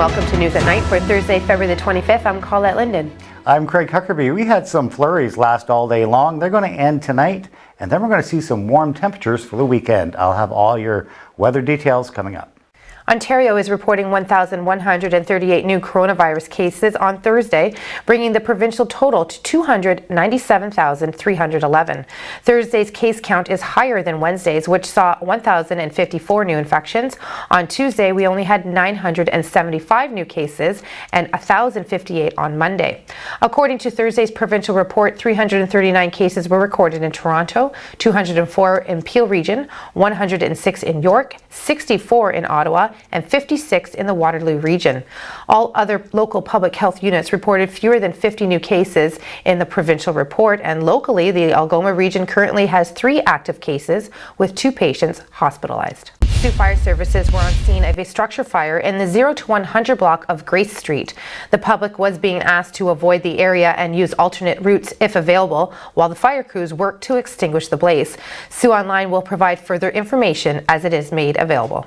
Welcome to News at Night for Thursday, February the 25th. I'm Colette Linden. I'm Craig Huckerby. We had some flurries last all day long. They're going to end tonight, and then we're going to see some warm temperatures for the weekend. I'll have all your weather details coming up. Ontario is reporting 1,138 new coronavirus cases on Thursday, bringing the provincial total to 297,311. Thursday's case count is higher than Wednesday's, which saw 1,054 new infections. On Tuesday, we only had 975 new cases and 1,058 on Monday. According to Thursday's provincial report, 339 cases were recorded in Toronto, 204 in Peel Region, 106 in York, 64 in Ottawa, and 56 in the Waterloo region. All other local public health units reported fewer than 50 new cases in the provincial report, and locally, the Algoma region currently has 3 active cases with 2 patients hospitalized. Sioux Fire Services were on scene of a structure fire in the 0 to 100 block of Grace Street. The public was being asked to avoid the area and use alternate routes if available, while the fire crews worked to extinguish the blaze. Sioux Online will provide further information as it is made available.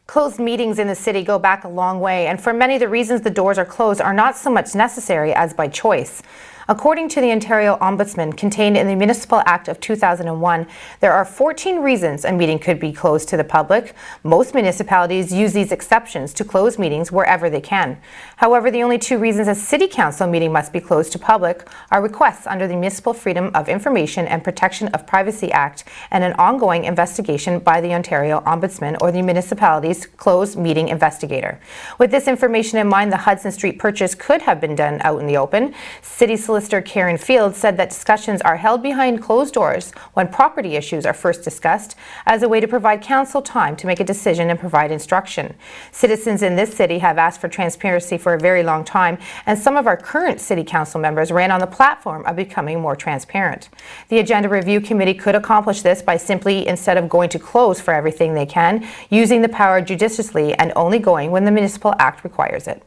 Closed meetings in the city go back a long way, and for many, the reasons the doors are closed are not so much necessary as by choice. According to the Ontario Ombudsman contained in the Municipal Act of 2001, there are 14 reasons a meeting could be closed to the public. Most municipalities use these exceptions to close meetings wherever they can. However, the only 2 reasons a City Council meeting must be closed to public are requests under the Municipal Freedom of Information and Protection of Privacy Act and an ongoing investigation by the Ontario Ombudsman or the municipality's closed meeting investigator. With this information in mind, the Hudson Street purchase could have been done out in the open. City Solicitor Karen Fields said that discussions are held behind closed doors when property issues are first discussed as a way to provide council time to make a decision and provide instruction. Citizens in this city have asked for transparency for a very long time, and some of our current city council members ran on the platform of becoming more transparent. The Agenda Review Committee could accomplish this by simply, instead of going to close for everything they can, using the power judiciously and only going when the Municipal Act requires it.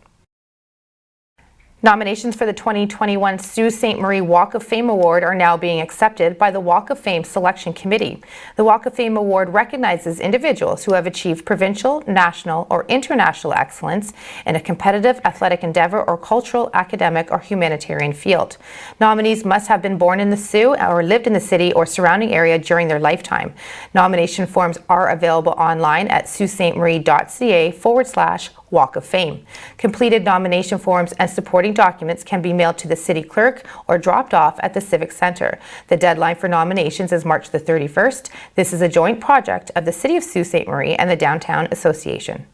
Nominations for the 2021 Sault Ste. Marie Walk of Fame Award are now being accepted by the Walk of Fame Selection Committee. The Walk of Fame Award recognizes individuals who have achieved provincial, national, or international excellence in a competitive athletic endeavor or cultural, academic, or humanitarian field. Nominees must have been born in the Sioux or lived in the city or surrounding area during their lifetime. Nomination forms are available online at saultstemarie.ca/Walk of Fame. Completed nomination forms and supporting documents can be mailed to the city clerk or dropped off at the Civic Center. The deadline for nominations is March the 31st. This is a joint project of the City of Sault Ste. Marie and the Downtown Association.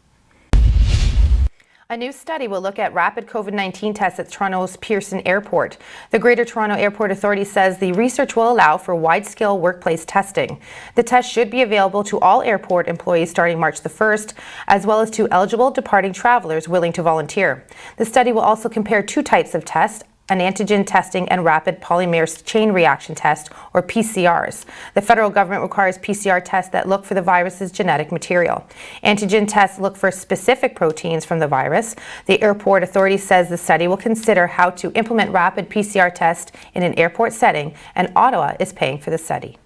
A new study will look at rapid COVID-19 tests at Toronto's Pearson Airport. The Greater Toronto Airport Authority says the research will allow for wide-scale workplace testing. The test should be available to all airport employees starting March the 1st, as well as to eligible departing travelers willing to volunteer. The study will also compare 2 types of tests, an antigen testing and rapid polymer chain reaction test, or PCRs. The federal government requires PCR tests that look for the virus's genetic material. Antigen tests look for specific proteins from the virus. The airport authority says the study will consider how to implement rapid PCR tests in an airport setting, and Ottawa is paying for the study.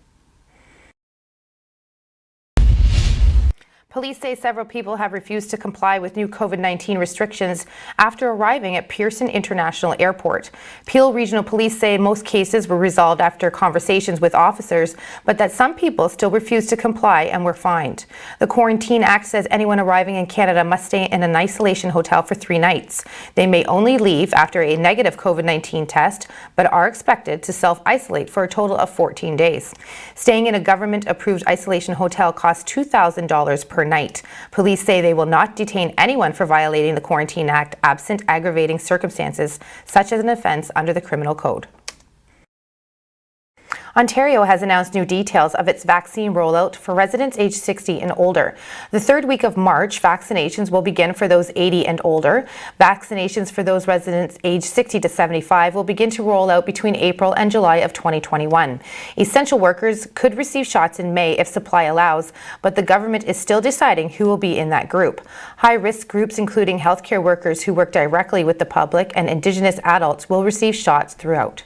Police say several people have refused to comply with new COVID-19 restrictions after arriving at Pearson International Airport. Peel Regional Police say most cases were resolved after conversations with officers, but that some people still refused to comply and were fined. The Quarantine Act says anyone arriving in Canada must stay in an isolation hotel for 3 nights. They may only leave after a negative COVID-19 test, but are expected to self-isolate for a total of 14 days. Staying in a government-approved isolation hotel costs $2,000 per night. Police say they will not detain anyone for violating the Quarantine Act absent aggravating circumstances, such as an offence under the Criminal Code. Ontario has announced new details of its vaccine rollout for residents aged 60 and older. The 3rd week of March, vaccinations will begin for those 80 and older. Vaccinations for those residents aged 60 to 75 will begin to roll out between April and July of 2021. Essential workers could receive shots in May if supply allows, but the government is still deciding who will be in that group. High-risk groups, including healthcare workers who work directly with the public and Indigenous adults, will receive shots throughout.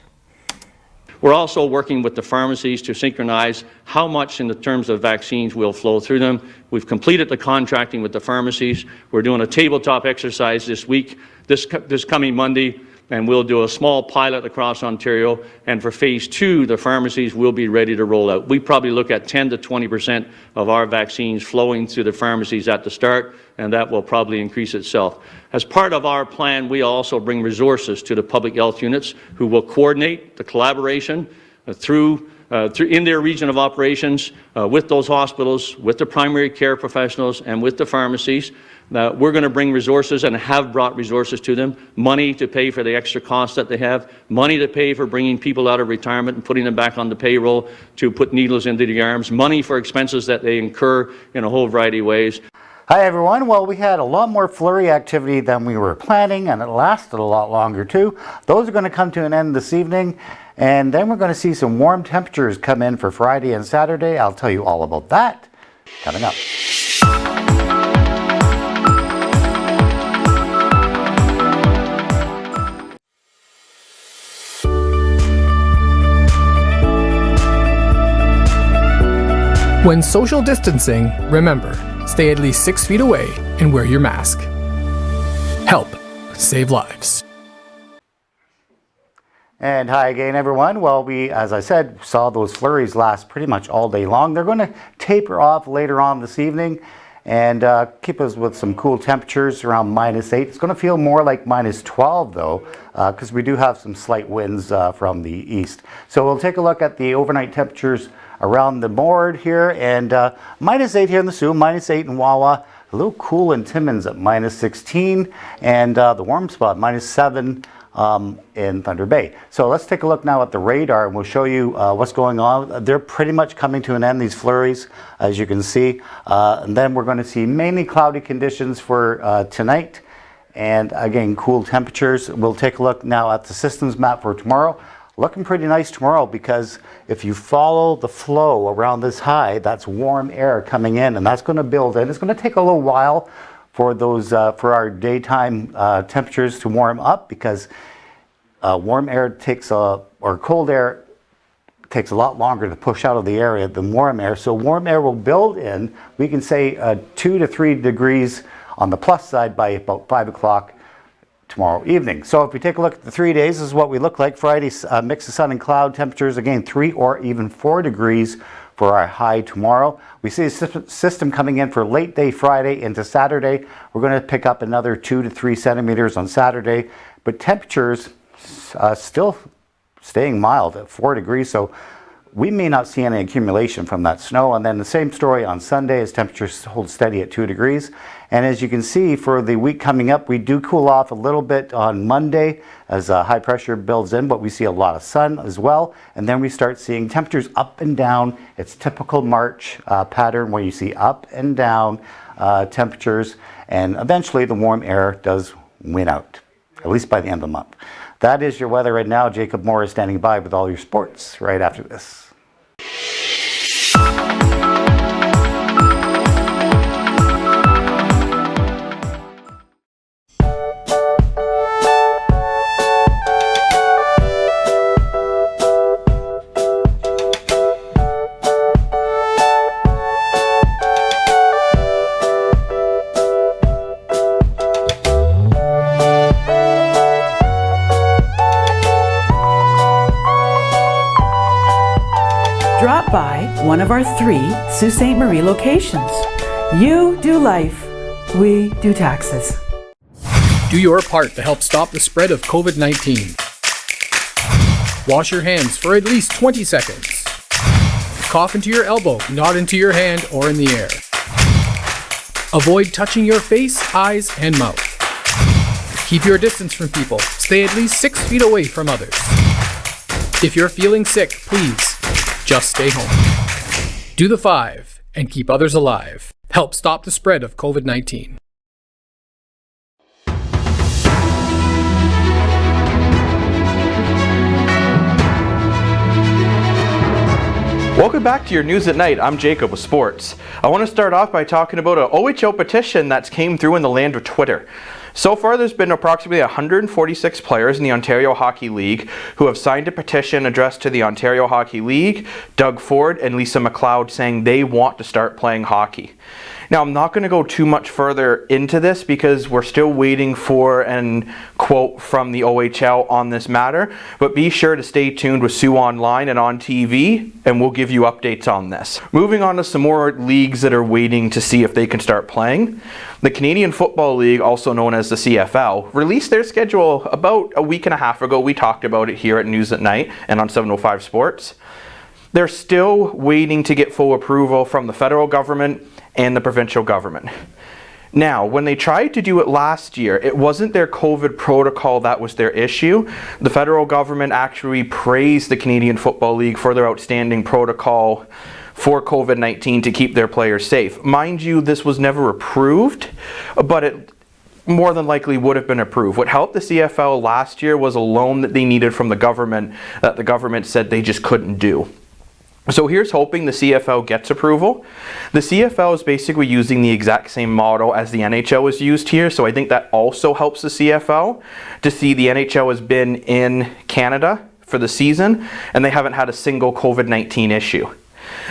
We're also working with the pharmacies to synchronize how much in the terms of vaccines will flow through them. We've completed the contracting with the pharmacies. We're doing a tabletop exercise this week, this coming Monday, and we'll do a small pilot across Ontario. And for phase 2, the pharmacies will be ready to roll out. We probably look at 10 to 20% of our vaccines flowing through the pharmacies at the start, and that will probably increase itself. As part of our plan, we also bring resources to the public health units who will coordinate the collaboration in their region of operations with those hospitals, with the primary care professionals, and with the pharmacies. We're going to bring resources and have brought resources to them, money to pay for the extra costs that they have, money to pay for bringing people out of retirement and putting them back on the payroll to put needles into the arms, money for expenses that they incur in a whole variety of ways. Hi everyone. Well, we had a lot more flurry activity than we were planning, and it lasted a lot longer too. Those are going to come to an end this evening, and then we're going to see some warm temperatures come in for Friday and Saturday. I'll tell you all about that coming up. When social distancing, remember, stay at least 6 feet away and wear your mask. Help save lives. And hi again, everyone. Well, we, as I said, saw those flurries last pretty much all day long. They're going to taper off later on this evening and keep us with some cool temperatures around -8. It's going to feel more like -12 though, because we do have some slight winds from the east. So we'll take a look at the overnight temperatures around the board here, and -8 here in the Sioux, -8 in Wawa, a little cool in Timmins at -16, and the warm spot -7 in Thunder Bay. So let's take a look now at the radar, and we'll show you what's going on. They're pretty much coming to an end, these flurries, as you can see. And then we're going to see mainly cloudy conditions for tonight, and again, cool temperatures. We'll take a look now at the systems map for tomorrow. Looking pretty nice tomorrow, because if you follow the flow around this high, that's warm air coming in, and that's going to build in. It's going to take a little while for those for our daytime temperatures to warm up, because warm air takes or cold air takes a lot longer to push out of the area than warm air. So warm air will build in. We can say 2 to 3 degrees on the plus side by about 5 o'clock tomorrow evening. So if we take a look at the 3 days, this is what we look like. Friday, mix of sun and cloud temperatures, again 3 or even 4 degrees for our high tomorrow. We see a system coming in for late day Friday into Saturday. We're going to pick up another 2 to 3 centimeters on Saturday, but temperatures still staying mild at 4 degrees. So we may not see any accumulation from that snow. And then the same story on Sunday as temperatures hold steady at 2 degrees. And as you can see, for the week coming up, we do cool off a little bit on Monday as high pressure builds in, but we see a lot of sun as well. And then we start seeing temperatures up and down. It's typical March pattern where you see up and down temperatures, and eventually the warm air does win out, at least by the end of the month. That is your weather right now. Jacob Moore is standing by with all your sports right after this. Drop by one of our 3 Sault Ste. Marie locations. You do life, we do taxes. Do your part to help stop the spread of COVID-19. Wash your hands for at least 20 seconds. Cough into your elbow, not into your hand or in the air. Avoid touching your face, eyes, and mouth. Keep your distance from people. Stay at least 6 feet away from others. If you're feeling sick, please just stay home. Do the 5 and keep others alive. Help stop the spread of COVID-19. Welcome back to your News at Night. I'm Jacob with sports. I want to start off by talking about an OHL petition that's came through in the land of Twitter. So far, there's been approximately 146 players in the Ontario Hockey League who have signed a petition addressed to the Ontario Hockey League, Doug Ford, and Lisa McLeod saying they want to start playing hockey. Now, I'm not going to go too much further into this because we're still waiting for an quote from the OHL on this matter, but be sure to stay tuned with Sioux Online and on TV, and we'll give you updates on this. Moving on to some more leagues that are waiting to see if they can start playing. The Canadian Football League, also known as the CFL, released their schedule about a week and a half ago. We talked about it here at News at Night and on 705 Sports. They're still waiting to get full approval from the federal government and the provincial government. Now, when they tried to do it last year, it wasn't their COVID protocol that was their issue. The federal government actually praised the Canadian Football League for their outstanding protocol for COVID-19 to keep their players safe. Mind you, this was never approved, but it more than likely would have been approved. What helped the CFL last year was a loan that they needed from the government that the government said they just couldn't do. So here's hoping the CFL gets approval. The CFL is basically using the exact same model as the NHL is used here, so I think that also helps the CFL to see the NHL has been in Canada for the season and they haven't had a single COVID-19 issue.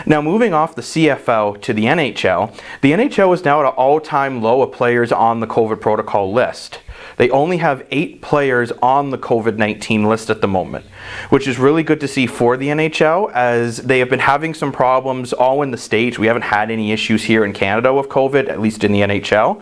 Now, moving off the CFL to the NHL is now at an all-time low of players on the COVID protocol list. They only have 8 players on the COVID-19 list at the moment, which is really good to see for the NHL as they have been having some problems all in the States. We haven't had any issues here in Canada with COVID, at least in the NHL.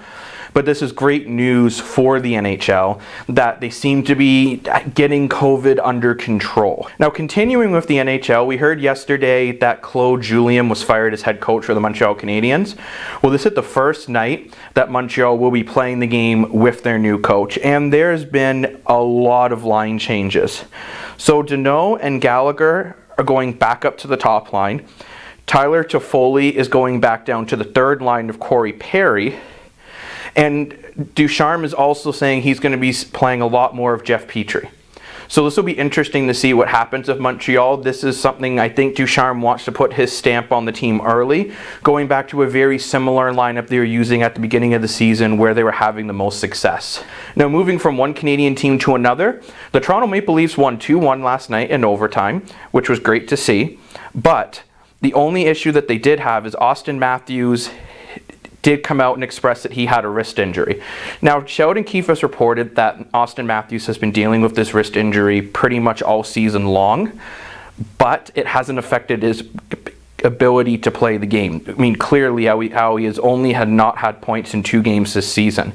But this is great news for the NHL that they seem to be getting COVID under control. Now, continuing with the NHL, we heard yesterday that Claude Julien was fired as head coach for the Montreal Canadiens. Well, this is the first night that Montreal will be playing the game with their new coach, and there's been a lot of line changes. So Deneau and Gallagher are going back up to the top line. Tyler Toffoli is going back down to the third line of Corey Perry. And Ducharme is also saying he's going to be playing a lot more of Jeff Petrie. So this will be interesting to see what happens with Montreal. This is something I think Ducharme wants to put his stamp on the team early, going back to a very similar lineup they were using at the beginning of the season where they were having the most success. Now, moving from one Canadian team to another, the Toronto Maple Leafs won 2-1 last night in overtime, which was great to see. But the only issue that they did have is Austin Matthews did come out and express that he had a wrist injury. Now, Sheldon Keefe has reported that Austin Matthews has been dealing with this wrist injury pretty much all season long, but it hasn't affected his ability to play the game. I mean, clearly how he has only not had points in 2 games this season.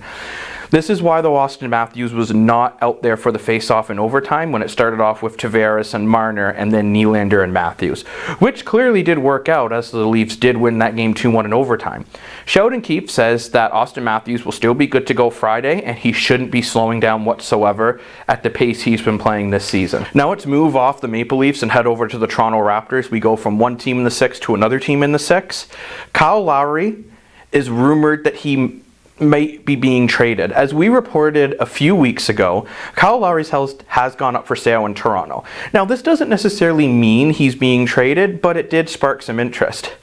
This is why, though, Austin Matthews was not out there for the face-off in overtime when it started off with Tavares and Marner and then Nylander and Matthews, which clearly did work out as the Leafs did win that game 2-1 in overtime. Sheldon Keefe says that Austin Matthews will still be good to go Friday and he shouldn't be slowing down whatsoever at the pace he's been playing this season. Now let's move off the Maple Leafs and head over to the Toronto Raptors. We go from one team in the 6 to another team in the 6. Kyle Lowry is rumored that he might be being traded. As we reported a few weeks ago, Kyle Lowry's house has gone up for sale in Toronto. Now, this doesn't necessarily mean he's being traded, but it did spark some interest.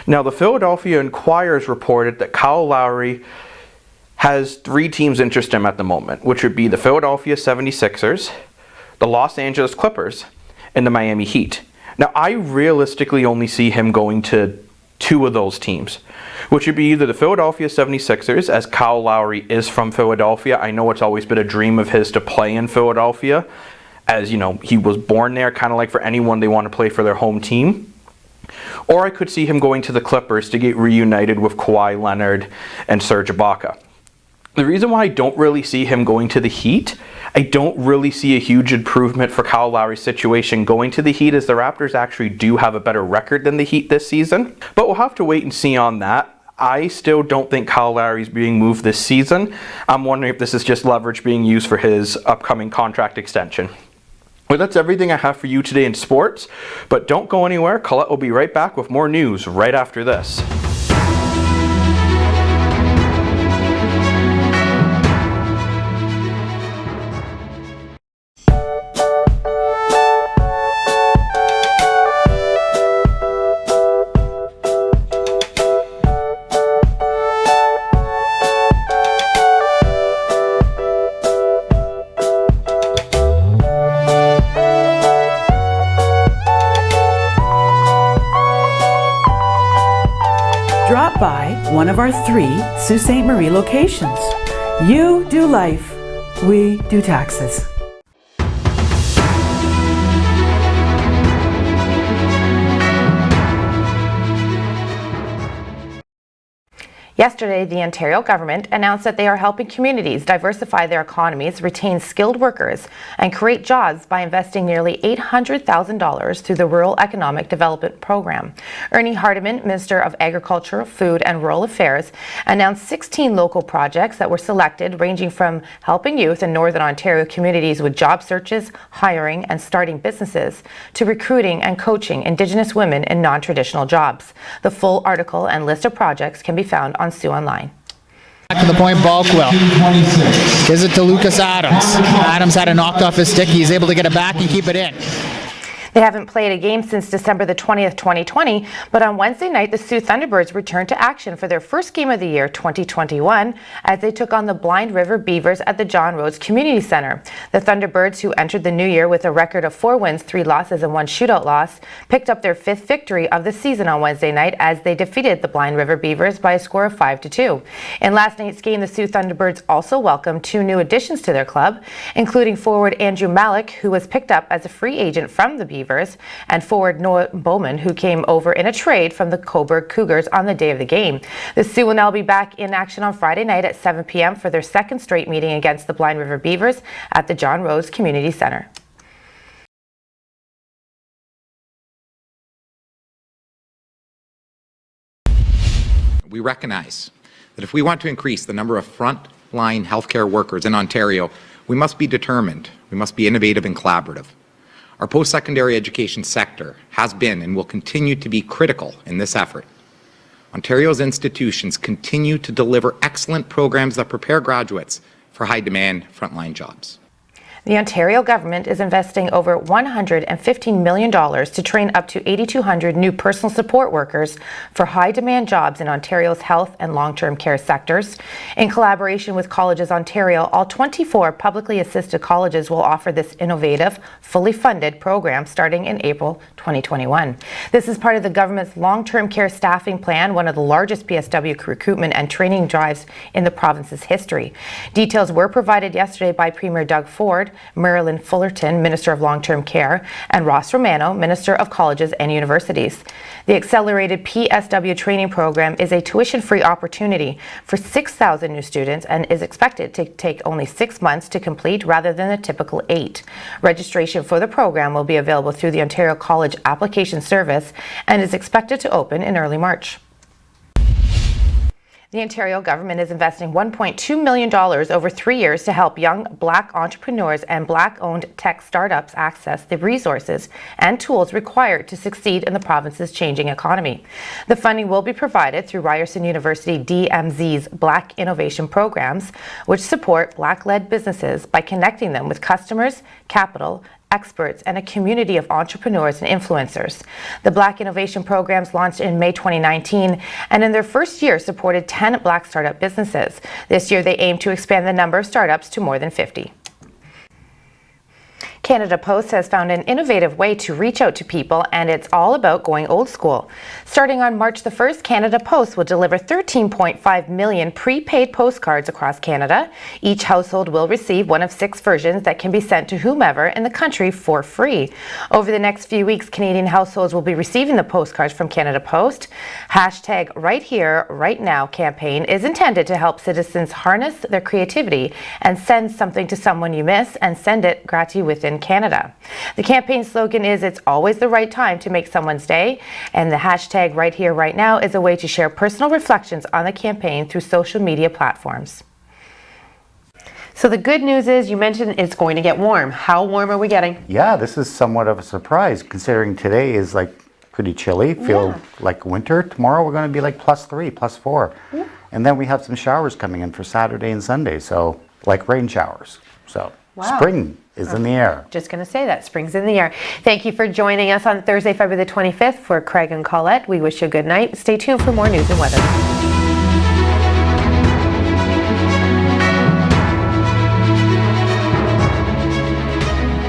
Now, the Philadelphia Inquirers reported that Kyle Lowry has 3 teams interested in him at the moment, which would be the Philadelphia 76ers, the Los Angeles Clippers, and the Miami Heat. Now, I realistically only see him going to 2 of those teams, which would be either the Philadelphia 76ers, as Kyle Lowry is from Philadelphia. I know it's always been a dream of his to play in Philadelphia, as you know, he was born there, kind of like for anyone they want to play for their home team. Or I could see him going to the Clippers to get reunited with Kawhi Leonard and Serge Ibaka. The reason why I don't really see him going to the Heat, I don't really see a huge improvement for Kyle Lowry's situation going to the Heat, as the Raptors actually do have a better record than the Heat this season. But we'll have to wait and see on that. I still don't think Kyle Lowry's being moved this season. I'm wondering if this is just leverage being used for his upcoming contract extension. Well, that's everything I have for you today in sports. But don't go anywhere. Colette will be right back with more news right after this. Stop by one of our 3 Sault Ste. Marie locations. You do life, we do taxes. Yesterday, the Ontario government announced that they are helping communities diversify their economies, retain skilled workers, and create jobs by investing nearly $800,000 through the Rural Economic Development Program. Ernie Hardeman, Minister of Agriculture, Food and Rural Affairs, announced 16 local projects that were selected, ranging from helping youth in Northern Ontario communities with job searches, hiring, and starting businesses, to recruiting and coaching Indigenous women in non-traditional jobs. The full article and list of projects can be found on Sioux Online. Back to the point, Balkwell. Gives it to Lucas Adams. Adams had it knocked off his stick. He's able to get it back and keep it in. They haven't played a game since December the 20th, 2020, but on Wednesday night, the Sioux Thunderbirds returned to action for their first game of the year, 2021, as they took on the Blind River Beavers at the John Rhodes Community Centre. The Thunderbirds, who entered the new year with a record of 4 wins, 3 losses, and 1 shootout loss, picked up their 5th victory of the season on Wednesday night as they defeated the Blind River Beavers by a score of 5-2. In last night's game, the Sioux Thunderbirds also welcomed 2 new additions to their club, including forward Andrew Malik, who was picked up as a free agent from the Beavers, and forward Noah Bowman, who came over in a trade from the Cobourg Cougars on the day of the game. The Sioux will now be back in action on Friday night at 7 p.m. for their 2nd straight meeting against the Blind River Beavers at the John Rhodes Community Centre. We recognize that if we want to increase the number of frontline healthcare workers in Ontario, we must be determined, we must be innovative and collaborative. Our post-secondary education sector has been and will continue to be critical in this effort. Ontario's institutions continue to deliver excellent programs that prepare graduates for high-demand frontline jobs. The Ontario government is investing over $115 million to train up to 8,200 new personal support workers for high-demand jobs in Ontario's health and long-term care sectors. In collaboration with Colleges Ontario, all 24 publicly assisted colleges will offer this innovative, fully funded program starting in April 2021. This is part of the government's long-term care staffing plan, one of the largest PSW recruitment and training drives in the province's history. Details were provided yesterday by Premier Doug Ford, Marilyn Fullerton, Minister of Long-Term Care, and Ross Romano, Minister of Colleges and Universities. The accelerated PSW training program is a tuition-free opportunity for 6,000 new students and is expected to take only 6 months to complete rather than the typical 8. Registration for the program will be available through the Ontario College Application Service and is expected to open in early March. The Ontario government is investing $1.2 million over 3 years to help young Black entrepreneurs and Black-owned tech startups access the resources and tools required to succeed in the province's changing economy. The funding will be provided through Ryerson University DMZ's Black Innovation Programs, which support Black-led businesses by connecting them with customers, capital, experts, and a community of entrepreneurs and influencers. The Black Innovation Programs launched in May 2019 and in their first year supported 10 Black startup businesses. This year they aim to expand the number of startups to more than 50. Canada Post has found an innovative way to reach out to people, and it's all about going old school. Starting on March the 1st, Canada Post will deliver 13.5 million prepaid postcards across Canada. Each household will receive one of 6 versions that can be sent to whomever in the country for free. Over the next few weeks, Canadian households will be receiving the postcards from Canada Post. Hashtag Right Here, Right Now campaign is intended to help citizens harness their creativity and send something to someone you miss and send it gratis within Canada. The campaign slogan is "It's always the right time to make someone's day," and the hashtag Right Here Right Now is a way to share personal reflections on the campaign through social media platforms. So the good news is, you mentioned it's going to get warm. How warm are we getting? Yeah, this is somewhat of a surprise considering today is like pretty chilly, feel like winter. Tomorrow we're going to be like +3, +4. And then we have some showers coming in for Saturday and Sunday, so like rain showers. So spring is in the air. Just going to say that spring's in the air. Thank you for joining us on Thursday, February the 25th. For Craig and Colette, we wish you a good night. Stay tuned for more news and weather.